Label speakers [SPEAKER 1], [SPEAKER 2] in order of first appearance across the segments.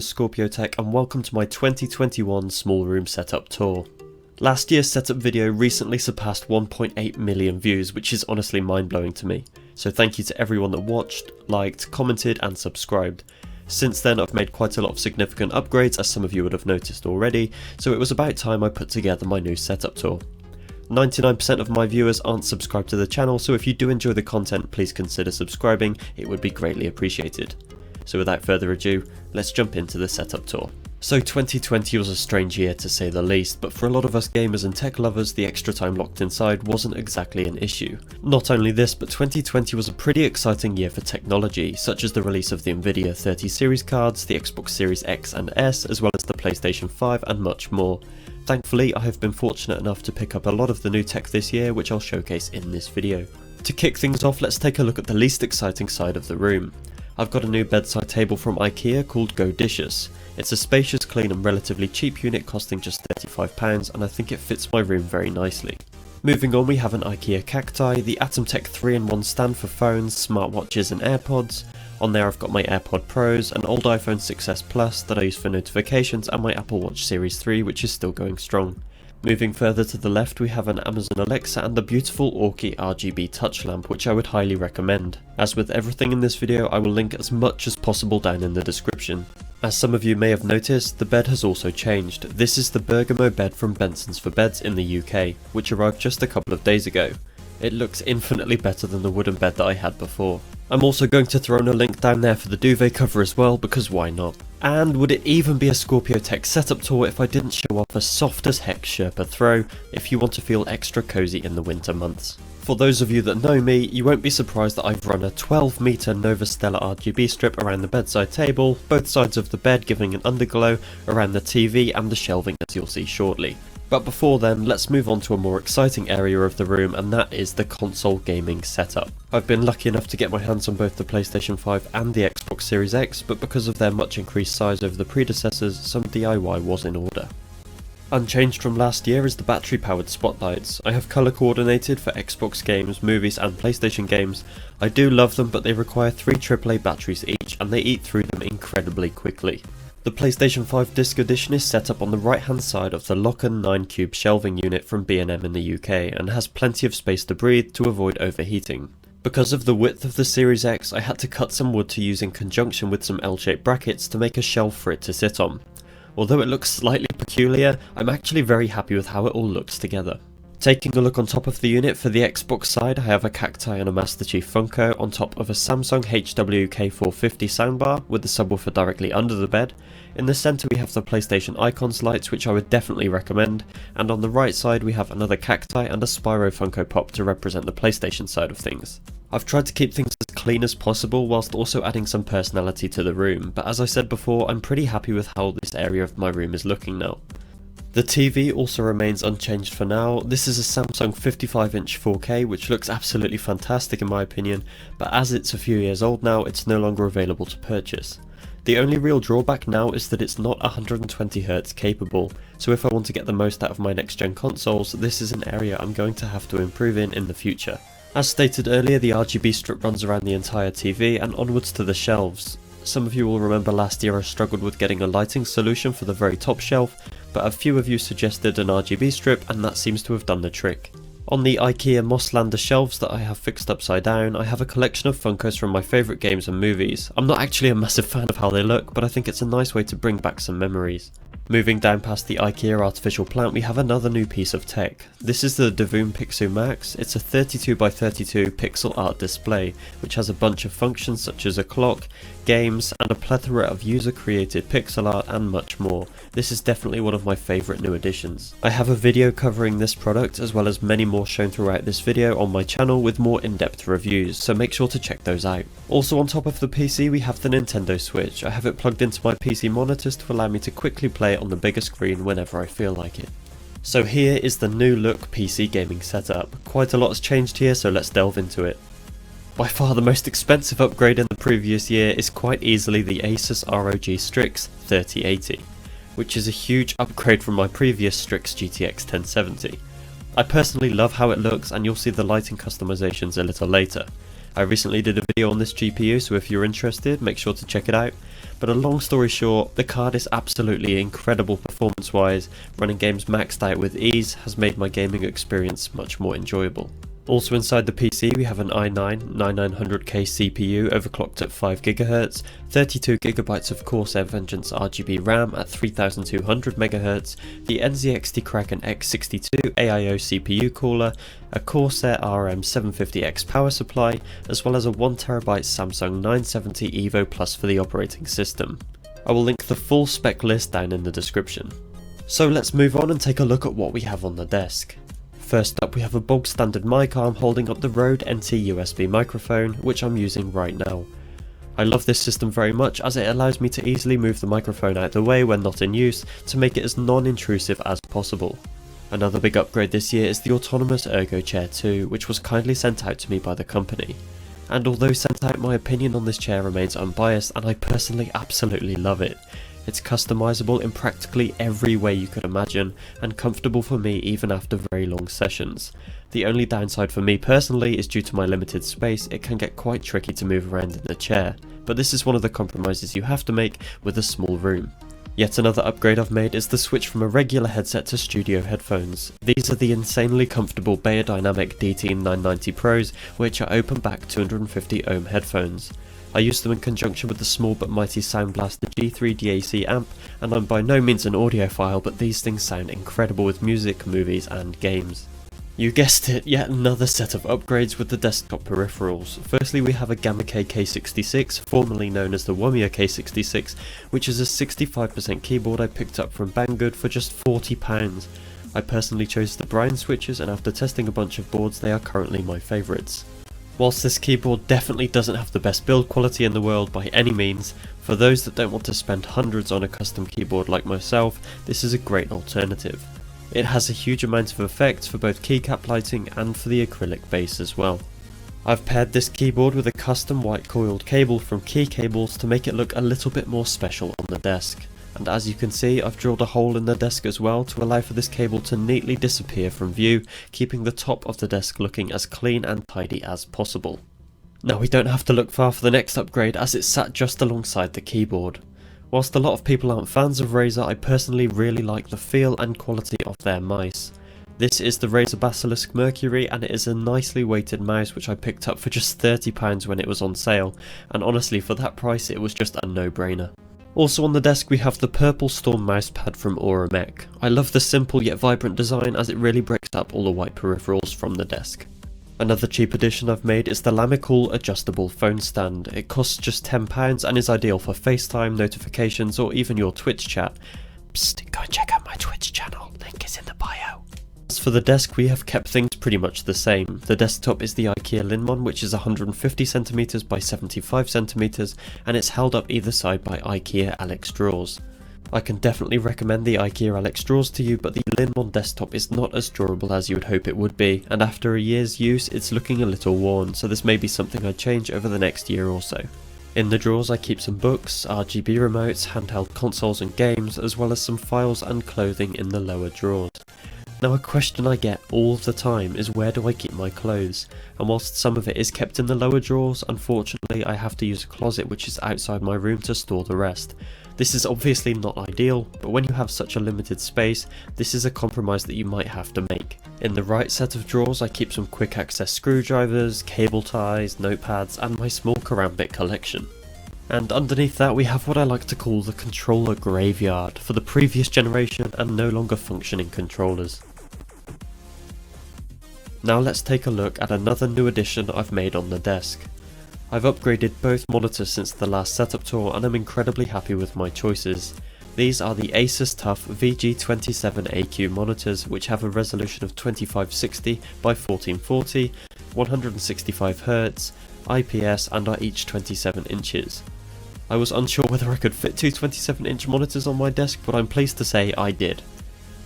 [SPEAKER 1] Scorpio Tech and welcome to my 2021 small room setup tour. Last year's setup video recently surpassed 1.8 million views, which is honestly mind-blowing to me. So thank you to everyone that watched, liked, commented and subscribed. Since then I've made quite a lot of significant upgrades, as some of you would have noticed already, so it was about time I put together my new setup tour. 99% of my viewers aren't subscribed to the channel, so if you do enjoy the content, please consider subscribing, it would be greatly appreciated. So without further ado, let's jump into the setup tour. So 2020 was a strange year to say the least, but for a lot of us gamers and tech lovers, the extra time locked inside wasn't exactly an issue. Not only this, but 2020 was a pretty exciting year for technology, such as the release of the Nvidia 30 series cards, the Xbox Series X and S, as well as the PlayStation 5 and much more. Thankfully, I have been fortunate enough to pick up a lot of the new tech this year, which I'll showcase in this video. To kick things off, let's take a look at the least exciting side of the room. I've got a new bedside table from IKEA called Godicious. It's a spacious, clean and relatively cheap unit costing just £35, and I think it fits my room very nicely. Moving on, we have an IKEA Cacti, the Atomtech 3-in-1 stand for phones, smartwatches and AirPods. On there I've got my AirPod Pros, an old iPhone 6s Plus that I use for notifications, and my Apple Watch Series 3, which is still going strong. Moving further to the left, we have an Amazon Alexa and the beautiful Orky RGB touch lamp, which I would highly recommend. As with everything in this video, I will link as much as possible down in the description. As some of you may have noticed, the bed has also changed. This is the Bergamo bed from Benson's for Beds in the UK, which arrived just a couple of days ago. It looks infinitely better than the wooden bed that I had before. I'm also going to throw in a link down there for the duvet cover as well, because why not? And would it even be a Scorpio Tech setup tour if I didn't show off a soft as heck Sherpa throw if you want to feel extra cozy in the winter months. For those of you that know me, you won't be surprised that I've run a 12 meter Nova Stella RGB strip around the bedside table, both sides of the bed giving an underglow, around the TV and the shelving, as you'll see shortly. But before then, let's move on to a more exciting area of the room, and that is the console gaming setup. I've been lucky enough to get my hands on both the PlayStation 5 and the Xbox Series X, but because of their much increased size over the predecessors, some DIY was in order. Unchanged from last year is the battery powered spotlights. I have colour coordinated for Xbox games, movies and PlayStation games. I do love them, but they require 3 AAA batteries each, and they eat through them incredibly quickly. The PlayStation 5 Disc Edition is set up on the right hand side of the Locken 9 Cube shelving unit from B&M in the UK, and has plenty of space to breathe to avoid overheating. Because of the width of the Series X, I had to cut some wood to use in conjunction with some L-shaped brackets to make a shelf for it to sit on. Although it looks slightly peculiar, I'm actually very happy with how it all looks together. Taking a look on top of the unit, for the Xbox side I have a Cacti and a Master Chief Funko on top of a Samsung HWK450 soundbar with the subwoofer directly under the bed. In the centre we have the PlayStation Icons lights, which I would definitely recommend, and on the right side we have another Cacti and a Spyro Funko Pop to represent the PlayStation side of things. I've tried to keep things as clean as possible whilst also adding some personality to the room, but as I said before, I'm pretty happy with how this area of my room is looking now. The TV also remains unchanged for now. This is a Samsung 55-inch 4K, which looks absolutely fantastic in my opinion, but as it's a few years old now, it's no longer available to purchase. The only real drawback now is that it's not 120Hz capable, so if I want to get the most out of my next gen consoles, this is an area I'm going to have to improve in the future. As stated earlier, the RGB strip runs around the entire TV and onwards to the shelves. Some of you will remember last year I struggled with getting a lighting solution for the very top shelf, but a few of you suggested an RGB strip and that seems to have done the trick. On the IKEA Mosslander shelves that I have fixed upside down, I have a collection of Funkos from my favourite games and movies. I'm not actually a massive fan of how they look, but I think it's a nice way to bring back some memories. Moving down past the IKEA artificial plant, we have another new piece of tech. This is the Devoom Pixu Max. It's a 32x32 pixel art display, which has a bunch of functions such as a clock, games, and a plethora of user created pixel art and much more. This is definitely one of my favourite new additions. I have a video covering this product as well as many more shown throughout this video on my channel with more in-depth reviews, so make sure to check those out. Also on top of the PC we have the Nintendo Switch. I have it plugged into my PC monitors to allow me to quickly play it on the bigger screen whenever I feel like it. So here is the new look PC gaming setup. Quite a lot has changed here, so let's delve into it. By far the most expensive upgrade in the previous year is quite easily the Asus ROG Strix 3080, which is a huge upgrade from my previous Strix GTX 1070. I personally love how it looks, and you'll see the lighting customizations a little later. I recently did a video on this GPU, so if you're interested, make sure to check it out. But a long story short, the card is absolutely incredible performance wise. Running games maxed out with ease has made my gaming experience much more enjoyable. Also inside the PC we have an i9-9900K CPU overclocked at 5GHz, 32GB of Corsair Vengeance RGB RAM at 3200MHz, the NZXT Kraken X62 AIO CPU cooler, a Corsair RM750X power supply, as well as a 1TB Samsung 970 EVO Plus for the operating system. I will link the full spec list down in the description. So let's move on and take a look at what we have on the desk. First up we have a bog standard mic arm holding up the Rode NT USB microphone, which I'm using right now. I love this system very much as it allows me to easily move the microphone out the way when not in use to make it as non-intrusive as possible. Another big upgrade this year is the autonomous Ergo Chair 2, which was kindly sent out to me by the company. And although sent out, my opinion on this chair remains unbiased and I personally absolutely love it. It's customizable in practically every way you could imagine and comfortable for me even after very long sessions. The only downside for me personally is due to my limited space. It can get quite tricky to move around in the chair, but this is one of the compromises you have to make with a small room. Yet another upgrade I've made is the switch from a regular headset to studio headphones. These are the insanely comfortable Beyerdynamic DT990 Pros, which are open back 250 ohm headphones. I use them in conjunction with the small but mighty Sound Blaster G3 DAC amp, and I'm by no means an audiophile, but these things sound incredible with music, movies and games. You guessed it, yet another set of upgrades with the desktop peripherals. Firstly we have a Gamma K66, formerly known as the Wumia K66, which is a 65% keyboard I picked up from Banggood for just £40. I personally chose the Brian switches, and after testing a bunch of boards they are currently my favourites. Whilst this keyboard definitely doesn't have the best build quality in the world by any means, for those that don't want to spend hundreds on a custom keyboard like myself, this is a great alternative. It has a huge amount of effects for both keycap lighting and for the acrylic base as well. I've paired this keyboard with a custom white coiled cable from Key Cables to make it look a little bit more special on the desk. And as you can see, I've drilled a hole in the desk as well to allow for this cable to neatly disappear from view, keeping the top of the desk looking as clean and tidy as possible. Now we don't have to look far for the next upgrade as it's sat just alongside the keyboard. Whilst a lot of people aren't fans of Razer, I personally really like the feel and quality of their mice. This is the Razer Basilisk Mercury, and it is a nicely weighted mouse which I picked up for just £30 when it was on sale, and honestly for that price it was just a no-brainer. Also on the desk we have the Purple Storm mousepad from Auromech. I love the simple yet vibrant design as it really breaks up all the white peripherals from the desk. Another cheap addition I've made is the Lamicool adjustable phone stand. It costs just £10 and is ideal for FaceTime, notifications or even your Twitch chat. Psst, go and check out my Twitch channel, link is in the bio. As for the desk, we have kept things pretty much the same. The desktop is the IKEA Linmon, which is 150cm by 75cm, and it's held up either side by IKEA Alex drawers. I can definitely recommend the IKEA Alex drawers to you, but the Linmon desktop is not as durable as you would hope it would be, and after a year's use it's looking a little worn, so this may be something I'd change over the next year or so. In the drawers I keep some books, RGB remotes, handheld consoles and games, as well as some files and clothing in the lower drawers. Now a question I get all the time is where do I keep my clothes, and whilst some of it is kept in the lower drawers, unfortunately I have to use a closet which is outside my room to store the rest. This is obviously not ideal, but when you have such a limited space, this is a compromise that you might have to make. In the right set of drawers I keep some quick access screwdrivers, cable ties, notepads and my small Karambit collection. And underneath that we have what I like to call the controller graveyard for the previous generation and no longer functioning controllers. Now let's take a look at another new addition I've made on the desk. I've upgraded both monitors since the last setup tour and I'm incredibly happy with my choices. These are the Asus TUF VG27AQ monitors, which have a resolution of 2560 by 1440, 165Hz, IPS and are each 27 inches. I was unsure whether I could fit two 27-inch monitors on my desk, but I'm pleased to say I did.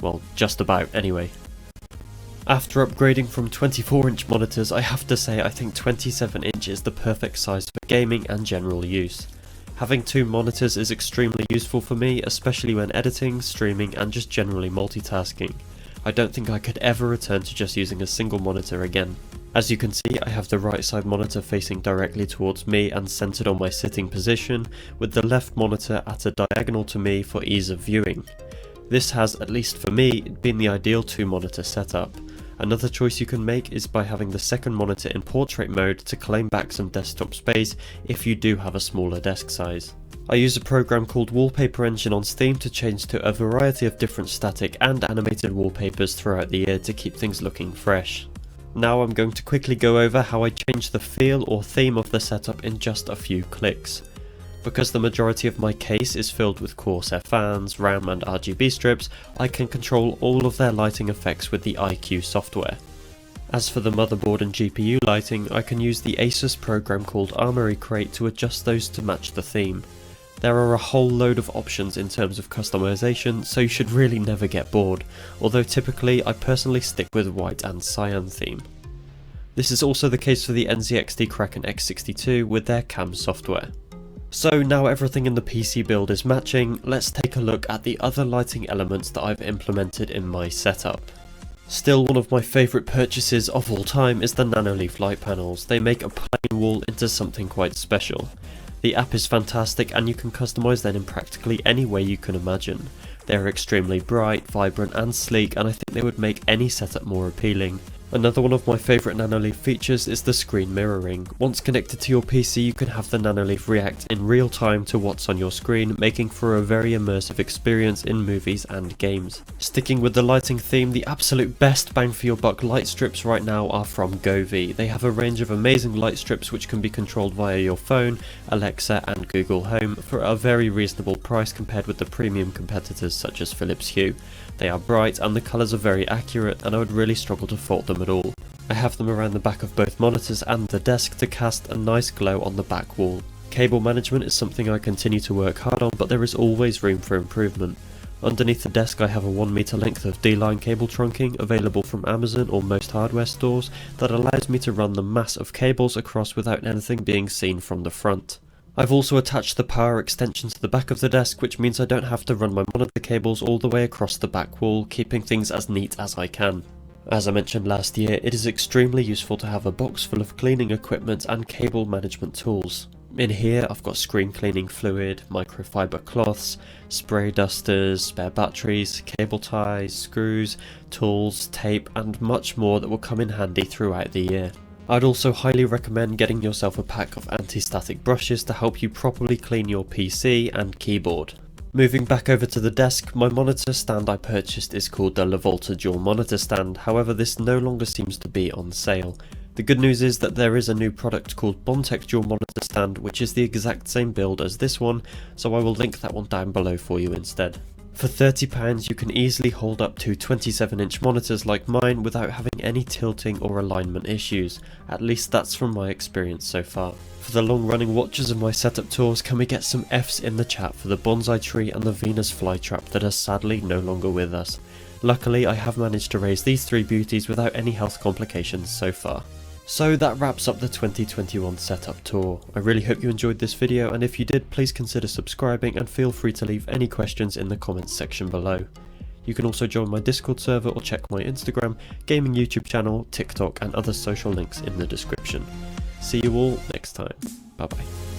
[SPEAKER 1] Well, just about anyway. After upgrading from 24-inch monitors, I have to say I think 27 inch is the perfect size for gaming and general use. Having two monitors is extremely useful for me, especially when editing, streaming and just generally multitasking. I don't think I could ever return to just using a single monitor again. As you can see, I have the right side monitor facing directly towards me and centered on my sitting position, with the left monitor at a diagonal to me for ease of viewing. This has, at least for me, been the ideal 2-monitor setup. Another choice you can make is by having the second monitor in portrait mode to claim back some desktop space if you do have a smaller desk size. I use a program called Wallpaper Engine on Steam to change to a variety of different static and animated wallpapers throughout the year to keep things looking fresh. Now I'm going to quickly go over how I change the feel or theme of the setup in just a few clicks. Because the majority of my case is filled with Corsair fans, RAM and RGB strips, I can control all of their lighting effects with the IQ software. As for the motherboard and GPU lighting, I can use the Asus program called Armoury Crate to adjust those to match the theme. There are a whole load of options in terms of customization, so you should really never get bored, although typically I personally stick with white and cyan theme. This is also the case for the NZXT Kraken X62 with their CAM software. So now everything in the PC build is matching, let's take a look at the other lighting elements that I've implemented in my setup. Still, one of my favourite purchases of all time is the Nanoleaf light panels. They make a plain wall into something quite special. The app is fantastic and you can customise them in practically any way you can imagine. They are extremely bright, vibrant and sleek, and I think they would make any setup more appealing. Another one of my favourite Nanoleaf features is the screen mirroring. Once connected to your PC, you can have the Nanoleaf react in real time to what's on your screen, making for a very immersive experience in movies and games. Sticking with the lighting theme, the absolute best bang for your buck light strips right now are from Govee. They have a range of amazing light strips which can be controlled via your phone, Alexa and Google Home for a very reasonable price compared with the premium competitors such as Philips Hue. They are bright and the colours are very accurate, and I would really struggle to fault them at all. I have them around the back of both monitors and the desk to cast a nice glow on the back wall. Cable management is something I continue to work hard on, but there is always room for improvement. Underneath the desk I have a 1 meter length of D-line cable trunking available from Amazon or most hardware stores that allows me to run the mass of cables across without anything being seen from the front. I've also attached the power extension to the back of the desk, which means I don't have to run my monitor cables all the way across the back wall, keeping things as neat as I can. As I mentioned last year, it is extremely useful to have a box full of cleaning equipment and cable management tools. In here I've got screen cleaning fluid, microfiber cloths, spray dusters, spare batteries, cable ties, screws, tools, tape and much more that will come in handy throughout the year. I'd also highly recommend getting yourself a pack of anti-static brushes to help you properly clean your PC and keyboard. Moving back over to the desk, my monitor stand I purchased is called the Levolta Dual Monitor Stand, however this no longer seems to be on sale. The good news is that there is a new product called Bondtech Dual Monitor Stand which is the exact same build as this one, so I will link that one down below for you instead. For £30 you can easily hold up to 27-inch monitors like mine without having any tilting or alignment issues, at least that's from my experience so far. For the long running watchers of my setup tours, can we get some Fs in the chat for the bonsai tree and the Venus flytrap that are sadly no longer with us. Luckily I have managed to raise these three beauties without any health complications so far. So that wraps up the 2021 setup tour. I really hope you enjoyed this video, and if you did, please consider subscribing and feel free to leave any questions in the comments section below. You can also join my Discord server or check my Instagram, gaming YouTube channel, TikTok and other social links in the description. See you all next time. Bye bye.